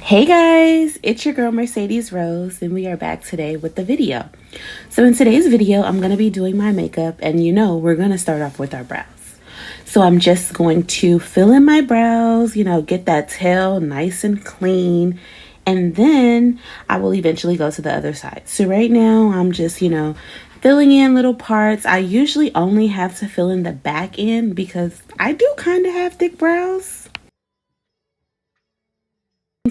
Hey guys, it's your girl Mercedes Rose, and we are back today with the video. So in today's video, I'm going to be doing my makeup, and we're going to start off with our brows. So I'm just going to fill in my brows, get that tail nice and clean, and then I will eventually go to the other side. So right now, I'm just, filling in little parts. I usually only have to fill in the back end because I do kind of have thick brows.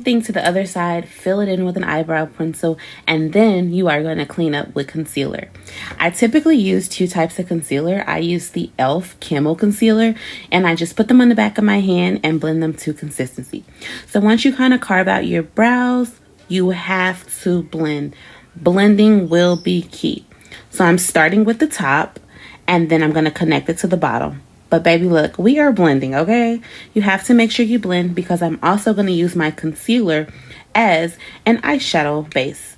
Thing to the other side, fill it in with an eyebrow pencil, and then you are going to clean up with concealer. I typically use two types of concealer. I use the e.l.f. Camo Concealer, and I just put them on the back of my hand and blend them to consistency. So once you kind of carve out your brows, you have to blend. Blending will be key. So I'm starting with the top, and then I'm going to connect it to the bottom. But baby, look, we are blending, okay? You have to make sure you blend because I'm also going to use my concealer as an eyeshadow base.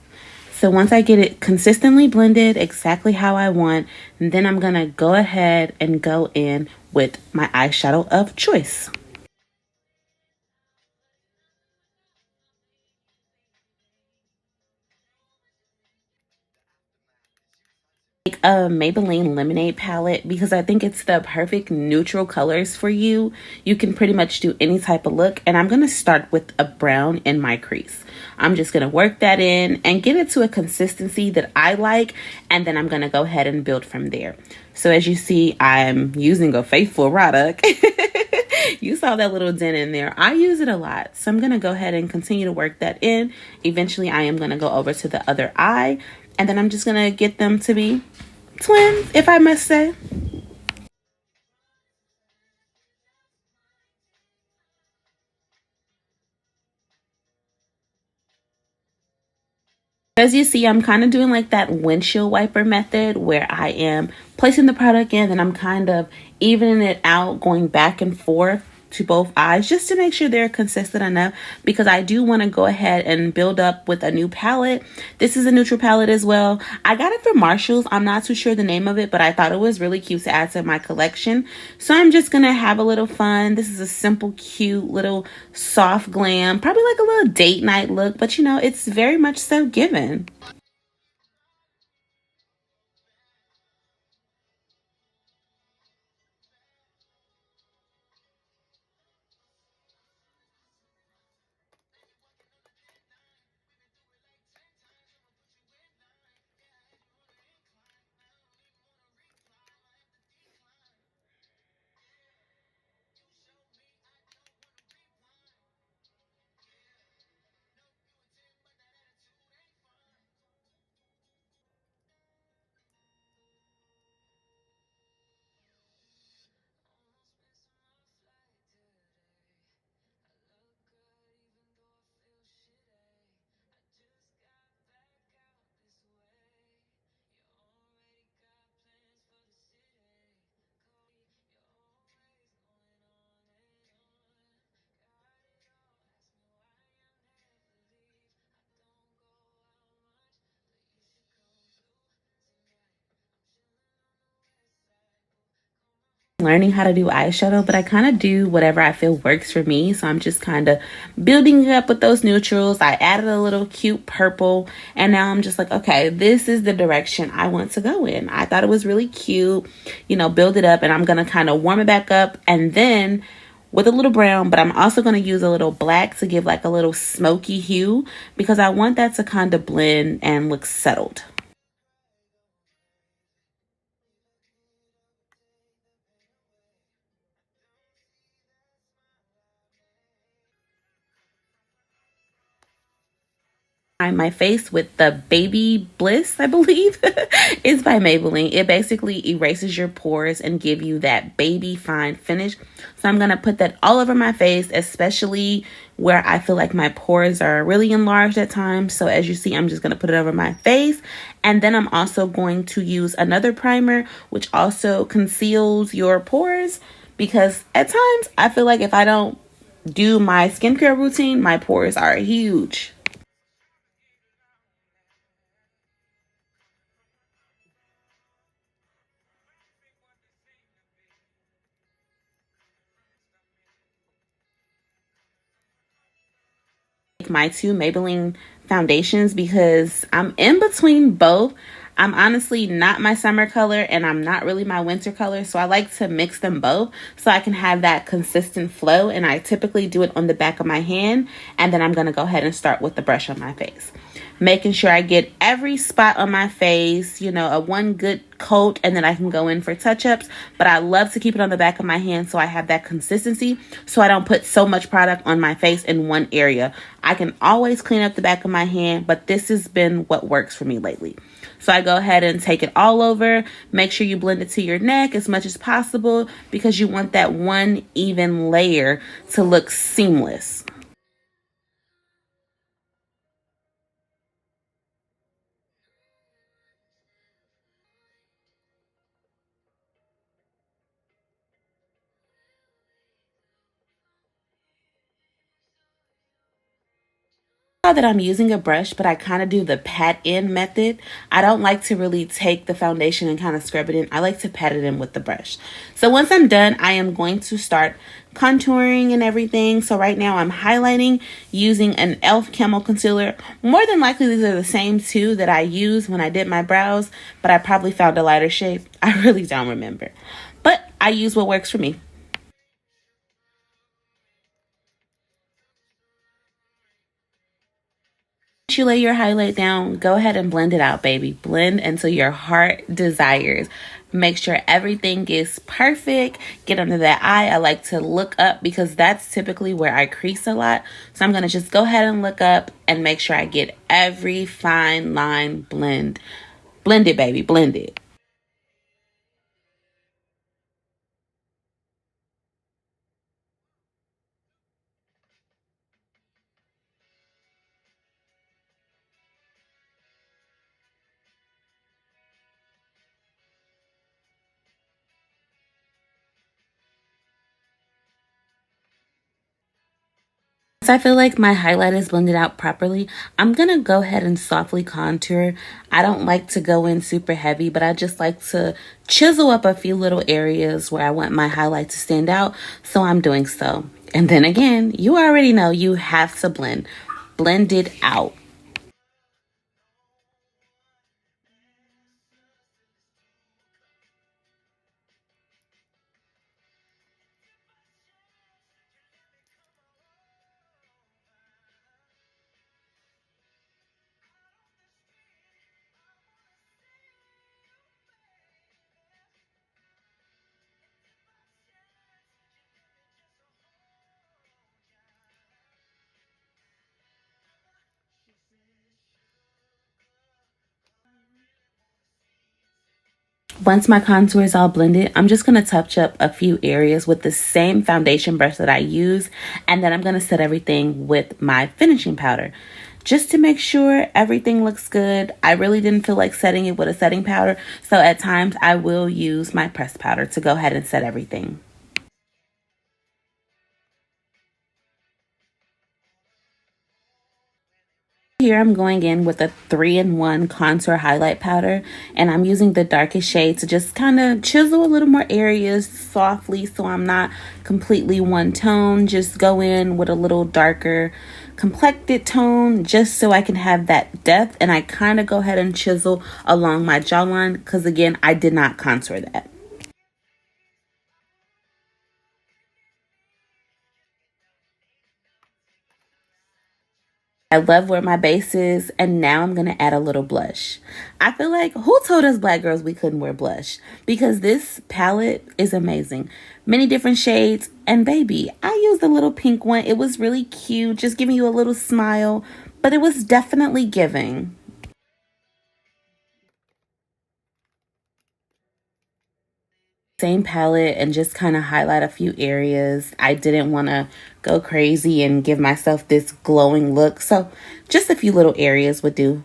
So once I get it consistently blended exactly how I want, then I'm going to go ahead and go in with my eyeshadow of choice. A Maybelline Lemonade palette because I think it's the perfect neutral colors for you. You can pretty much do any type of look, and I'm going to start with a brown in my crease. I'm just going to work that in and get it to a consistency that I like, and then I'm going to go ahead and build from there. So as you see, I'm using a faithful product. You saw that little dent in there. I use it a lot, so I'm going to go ahead and continue to work that in. Eventually, I am going to go over to the other eye, and then I'm just going to get them to be twins, if I must say. As you see, I'm kind of doing like that windshield wiper method where I am placing the product in and I'm kind of evening it out, going back and forth to both eyes just to make sure they're consistent enough because I do want to go ahead and build up with a new palette. This is a neutral palette as well. I got it from Marshalls. I'm not too sure the name of it, but I thought it was really cute to add to my collection. So I'm just going to have a little fun. This is a simple, cute little soft glam, probably like a little date night look, but it's very much so given. Learning how to do eyeshadow, but I kind of do whatever I feel works for me. So I'm just kind of building it up with those neutrals. I added a little cute purple, and now I'm just like, okay, this is the direction I want to go in. I thought it was really cute, build it up, and I'm going to kind of warm it back up and then with a little brown, but I'm also going to use a little black to give like a little smoky hue because I want that to kind of blend and look settled. My face with the Baby Bliss, I believe. It's by Maybelline. It basically erases your pores and give you that baby fine finish. So I'm going to put that all over my face, especially where I feel like my pores are really enlarged at times. So as you see, I'm just going to put it over my face. And then I'm also going to use another primer, which also conceals your pores. Because at times, I feel like if I don't do my skincare routine, my pores are huge. with my two Maybelline foundations because I'm in between both. I'm honestly not my summer color and I'm not really my winter color. So I like to mix them both so I can have that consistent flow. And I typically do it on the back of my hand. And then I'm going to go ahead and start with the brush on my face. Making sure I get every spot on my face, you know, a one good coat, and then I can go in for touch-ups. But I love to keep it on the back of my hand so I have that consistency so I don't put so much product on my face in one area. I can always clean up the back of my hand, but this has been what works for me lately. So I go ahead and take it all over. Make sure you blend it to your neck as much as possible because you want that one even layer to look seamless. That I'm using a brush, but I kind of do the pat in method. I don't like to really take the foundation and kind of scrub it in. I like to pat it in with the brush. So once I'm done, I am going to start contouring and everything. So right now I'm highlighting using an e.l.f. Camo Concealer. More than likely these are the same two that I used when I did my brows, but I probably found a lighter shade. I really don't remember. But I use what works for me. You lay your highlight down, go ahead and blend it out, baby. Blend until your heart desires. Make sure everything is perfect. Get under that eye. I like to look up because that's typically where I crease a lot. So I'm going to just go ahead and look up and make sure I get every fine line blend. Blend it, baby. Blend it. Once I feel like my highlight is blended out properly, I'm going to go ahead and softly contour. I don't like to go in super heavy, but I just like to chisel up a few little areas where I want my highlight to stand out. So I'm doing so. And then again, you already know you have to blend. Blend it out. Once my contour is all blended, I'm just going to touch up a few areas with the same foundation brush that I use. And then I'm going to set everything with my finishing powder. Just to make sure everything looks good. I really didn't feel like setting it with a setting powder. So at times I will use my pressed powder to go ahead and set everything. Here I'm going in with a 3-in-1 contour highlight powder, and I'm using the darkest shade to just kind of chisel a little more areas softly so I'm not completely one tone. Just go in with a little darker complected tone just so I can have that depth, and I kind of go ahead and chisel along my jawline because again I did not contour that. I love where my base is, and now I'm going to add a little blush. I feel like, who told us black girls we couldn't wear blush? Because this palette is amazing. Many different shades, and baby, I used a little pink one. It was really cute, just giving you a little smile, but it was definitely giving. Same palette and just kind of highlight a few areas. I didn't want to go crazy and give myself this glowing look, so just a few little areas would do.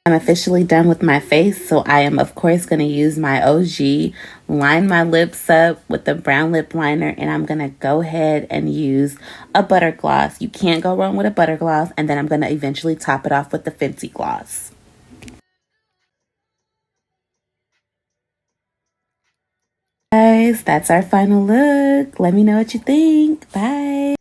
I'm officially done with my face, so I am of course going to use my OG, line my lips up with the brown lip liner, and I'm going to go ahead and use a butter gloss. You can't go wrong with a butter gloss, and then I'm going to eventually top it off with the Fenty gloss. guys, that's our final look. Let me know what you think. Bye.